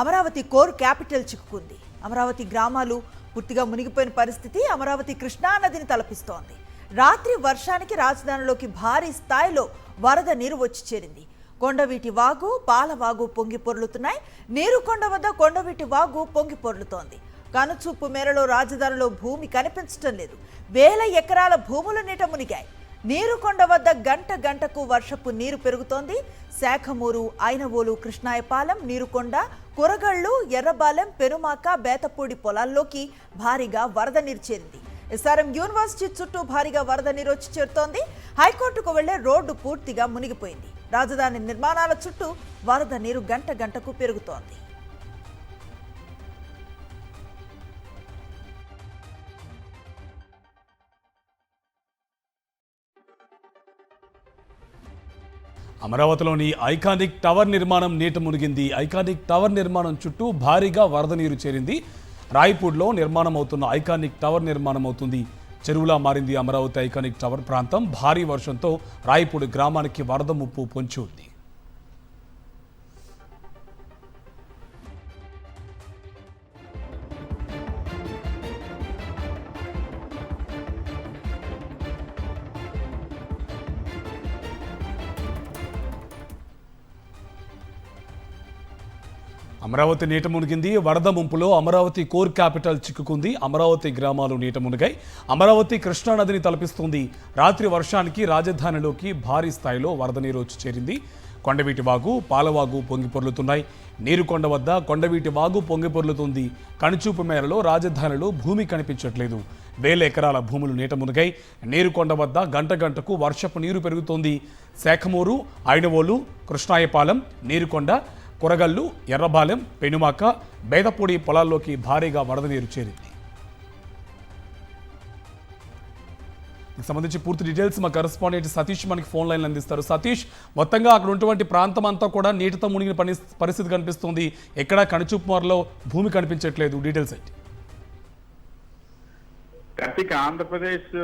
Amaravati core capital చిక్కుకుంది. అమరావతి గ్రామాలు పూర్తిగా మునిగిపోయిన పరిస్థితి అమరావతి కృష్ణానదిని తలపిస్తోంది. రాత్రి వర్షానికి రాజధానిలోకి భారీ స్థాయిలో వరద నీరు వచ్చి చేరింది. కొండవీటి వాగు, పాలవాగు పొంగి పొర్లుతున్నాయి. నీరుకొండ వద్ద కొండవీటి వాగు పొంగి పొర్లుతోంది. కనుచూపు మేరలో రాజధానిలో భూమి కనిపించడం లేదు. వేల ఎకరాల భూములు నీట మునిగాయి. నీరుకొండ వద్ద గంట గంటకు వర్షపు నీరు పెరుగుతోంది. శాఖమూరు, ఐనవోలు, కృష్ణాయపాలెం, నీరుకొండ, కురగళ్లు, ఎర్రబాలెం, పెనుమాక, బేతపూడి పొలాల్లోకి భారీగా వరద నీరు చేరింది. ఎస్ఆర్ఎం యూనివర్సిటీ చుట్టూ భారీగా వరద నీరు వచ్చి చేరుతోంది. హైకోర్టుకు వెళ్లే రోడ్డు పూర్తిగా మునిగిపోయింది. రాజధాని నిర్మాణాల చుట్టూ వరద నీరు గంట గంటకు పెరుగుతోంది. అమరావతిలోని ఐకానిక్ టవర్ నిర్మాణం నీట మునిగింది. ఐకానిక్ టవర్ నిర్మాణం చుట్టూ భారీగా వరద నీరు చేరింది. రాయపూర్లో నిర్మాణం అవుతున్న ఐకానిక్ టవర్ నిర్మాణం అవుతుంది. చెరువులా మారింది అమరావతి ఐకానిక్ టవర్ ప్రాంతం. భారీ వర్షంతో రాయపూడి గ్రామానికి వరద ముప్పు పొంచి ఉంది. అమరావతి నీట మునిగింది. వరద ముంపులో అమరావతి కోర్ క్యాపిటల్ చిక్కుకుంది. అమరావతి గ్రామాలు నీట మునిగాయి. అమరావతి కృష్ణానదిని తలపిస్తుంది. రాత్రి వర్షానికి రాజధానిలోకి భారీ స్థాయిలో వరద నీరు వచ్చి చేరింది. కొండవీటి వాగు, పాలవాగు పొంగి పొర్లుతున్నాయి. నీరుకొండ వద్ద కొండవీటి వాగు పొంగి పొర్లుతుంది. కనుచూపు మేరలో రాజధానిలో భూమి కనిపించట్లేదు. వేల ఎకరాల భూములు నీట మునిగాయి. నీరుకొండ వద్ద గంట గంటకు వర్షపు నీరు పెరుగుతోంది. శాఖమూరు, ఐనవోలు, కృష్ణాయపాలెం, నీరుకొండ, కురగల్లు, ఎర్రబాలెం, పెనుమాక, బేదపూడి పొలాల్లోకి భారీగా వరద నీరు చేరింది. దీనికి సంబంధించి పూర్తి డీటెయిల్స్ మా కరెస్పాండెంట్ సతీష్ మనకి ఫోన్ లైన్లు అందిస్తారు. సతీష్, మొత్తంగా అక్కడ ఉన్నటువంటి ప్రాంతం అంతా కూడా నీటితో మునిగిన పరిస్థితి కనిపిస్తుంది. ఎక్కడా కనుచూపుమరలో భూమి కనిపించట్లేదు. డీటెయిల్స్ ఏంటి? కార్తీక్, ఆంధ్రప్రదేశ్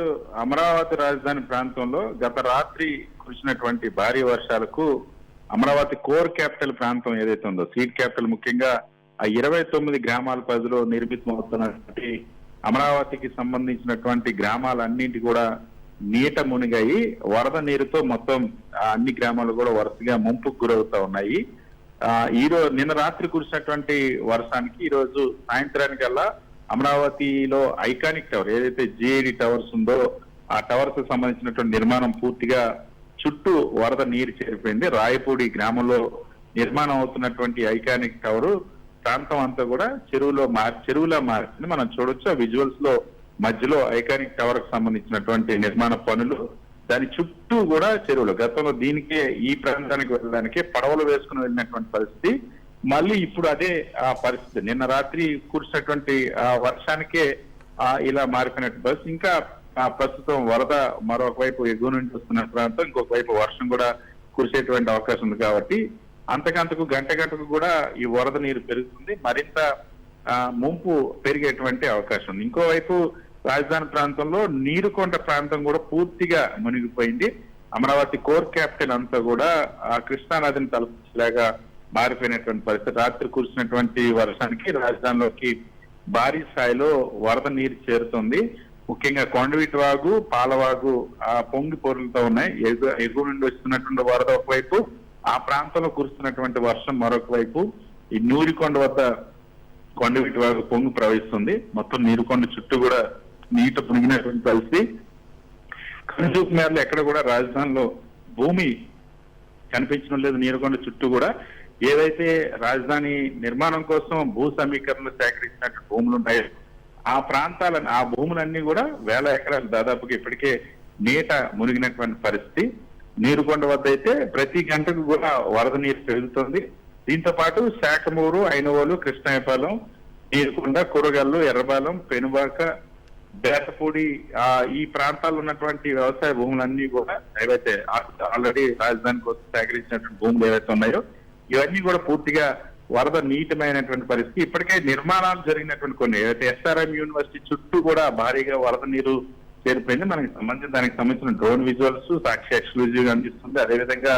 అమరావతి రాజధాని ప్రాంతంలో గత రాత్రి కురిసినటువంటి భారీ వర్షాలకు అమరావతి కోర్ క్యాపిటల్ ప్రాంతం ఏదైతే ఉందో, సీడ్ క్యాపిటల్, ముఖ్యంగా ఆ 29 గ్రామాల పరిధిలో నిర్మితమవుతున్నటువంటి అమరావతికి సంబంధించినటువంటి గ్రామాలన్నింటి కూడా నీట మునిగాయి. వరద నీరుతో మొత్తం అన్ని గ్రామాలు కూడా వరుసగా ముంపుకు గురవుతా ఉన్నాయి. నిన్న రాత్రి కురిసినటువంటి వర్షానికి ఈ రోజు సాయంత్రానికల్లా అమరావతిలో ఐకానిక్ టవర్ ఏదైతే జిఐడి టవర్స్ ఉందో ఆ టవర్స్ సంబంధించినటువంటి నిర్మాణం పూర్తిగా చుట్టూ వరద నీరు చేరిపోయింది. రాయపూడి గ్రామంలో నిర్మాణం అవుతున్నటువంటి ఐకానిక్ టవర్ ప్రాంతం అంతా కూడా చెరువులా మారింది. మనం చూడొచ్చు ఆ విజువల్స్ లో మధ్యలో ఐకానిక్ టవర్ కు సంబంధించినటువంటి నిర్మాణ పనులు, దాని చుట్టూ కూడా చెరువులు. గతంలో దీనికే ఈ ప్రాంతానికి వెళ్ళడానికే పడవలు వేసుకుని వెళ్ళినటువంటి పరిస్థితి మళ్ళీ ఇప్పుడు అదే ఆ పరిస్థితి. నిన్న రాత్రి కురిసినటువంటి వర్షానికే ఇలా మారిపోయినటువంటి పరిస్థితి. ఇంకా ప్రస్తుతం వరద మరొక వైపు ఎగువ నుంచి వస్తున్న ప్రాంతం, ఇంకొక వైపు వర్షం కూడా కురిసేటువంటి అవకాశం ఉంది. కాబట్టి అంతకంతకు గంట గంటకు కూడా ఈ వరద నీరు పెరుగుతుంది. మరింత ముంపు పెరిగేటువంటి అవకాశం ఉంది. ఇంకోవైపు రాజధాని ప్రాంతంలో నీరుకొండ ప్రాంతం కూడా పూర్తిగా మునిగిపోయింది. అమరావతి కోర్ క్యాపిటల్ అంతా కూడా ఆ కృష్ణానదిని తలపించేలాగా మారిపోయినటువంటి పరిస్థితి. రాత్రి కురిసినటువంటి వర్షానికి రాజధానిలోకి భారీ స్థాయిలో వరద నీరు చేరుతుంది. ముఖ్యంగా కొండవీటి వాగు, పాలవాగు పొంగి పొరులుతూ ఉన్నాయి. ఎగువ నుండి వస్తున్నటువంటి వరద ఒకవైపు, ఆ ప్రాంతంలో కురుస్తున్నటువంటి వర్షం మరొక వైపు. ఈ నీరుకొండ వద్ద కొండవీటి వాగు పొంగి ప్రవహిస్తుంది. మొత్తం నీరుకొండ చుట్టూ కూడా నీట మునిగినటువంటి పరిస్థితి. కనుచూపు మేరలో ఎక్కడ కూడా రాజధానిలో భూమి కనిపించడం లేదు. నీరుకొండ చుట్టూ కూడా ఏదైతే రాజధాని నిర్మాణం కోసం భూ సమీకరణలు సేకరించినట్టు భూములు ఉన్నాయో ఆ భూములన్నీ కూడా వేల ఎకరాలు దాదాపుగా ఇప్పటికే నీట మునిగినటువంటి పరిస్థితి. నీరుకొండ వద్ద అయితే ప్రతి గంటకు కూడా వరద నీరు పెరుగుతుంది. దీంతో పాటు శాఖమూరు, ఐనవోలు, కృష్ణాయపాలెం, నీరుకొండ, కురగల్లు, ఎర్రబాలెం, పెనుబాక, బేతపూడి ఈ ప్రాంతాల్లో ఉన్నటువంటి వ్యవసాయ భూములన్నీ కూడా ఏవైతే ఆల్రెడీ రాజధాని కోసం సేకరించినటువంటి భూములు ఏవైతే ఉన్నాయో ఇవన్నీ కూడా పూర్తిగా వరద నీటమైనటువంటి పరిస్థితి. ఇప్పటికే నిర్మాణాలు జరిగినటువంటి కొన్ని ఏదైతే ఎస్ఆర్ఎం యూనివర్సిటీ చుట్టూ కూడా భారీగా వరద నీరు చేరిపోయింది. దానికి సంబంధించిన డ్రోన్ విజువల్స్ సాక్షి ఎక్స్క్లూజివ్ గా అందిస్తుంది. అదేవిధంగా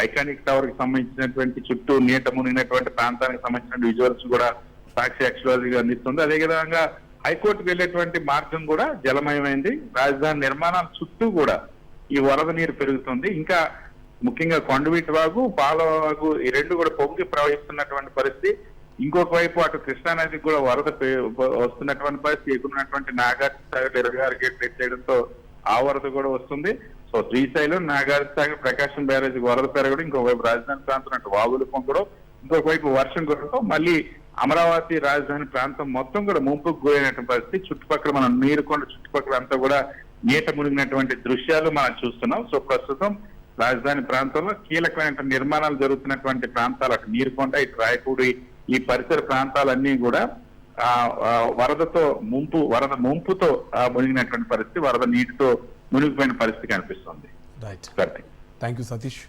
ఐకానిక్ టవర్ కి సంబంధించినటువంటి చుట్టూ నీట మునిగినటువంటి ప్రాంతానికి సంబంధించిన విజువల్స్ కూడా సాక్షి ఎక్స్క్లూజివ్ గా అందిస్తుంది. అదేవిధంగా హైకోర్టుకు వెళ్లేటువంటి మార్గం కూడా జలమయమైంది. రాజధాని నిర్మాణాల చుట్టూ కూడా ఈ వరద నీరు పెరుగుతుంది. ఇంకా ముఖ్యంగా కొండవీటి వాగు, పాలవాగు ఈ రెండు కూడా పొంగి ప్రవహిస్తున్నటువంటి పరిస్థితి. ఇంకొక వైపు అటు కృష్ణానదికి కూడా వరద వస్తున్నటువంటి పరిస్థితి. ఎక్కున్నటువంటి నాగార్జున సాగర్ 26 గేట్లు ఎత్తేయడంతో ఆ వరద కూడా వస్తుంది. సో శ్రీశైలం, నాగార్జున సాగర్, ప్రకాశం బ్యారేజ్ వరద పెరగడం, ఇంకొక వైపు రాజధాని ప్రాంతం వాగులు పొంగడం, ఇంకొక వైపు వర్షం కురవడంతో మళ్ళీ అమరావతి రాజధాని ప్రాంతం మొత్తం కూడా ముంపుకు గురైనటువంటి పరిస్థితి. చుట్టుపక్కల మనం నీరుకొండ చుట్టుపక్కల అంతా కూడా నీట మునిగినటువంటి దృశ్యాలు మనం చూస్తున్నాం. సో ప్రస్తుతం రాజధాని ప్రాంతంలో కీలకమైన నిర్మాణాలు జరుగుతున్నటువంటి ప్రాంతాలు అటు నీరుకొండ, ఇటు రాయపూడి ఈ పరిసర ప్రాంతాలన్నీ కూడా వరద ముంపుతో మునిగినటువంటి పరిస్థితి, వరద నీటితో మునిగిపోయిన పరిస్థితి కనిపిస్తుంది. Right, thank you Satish.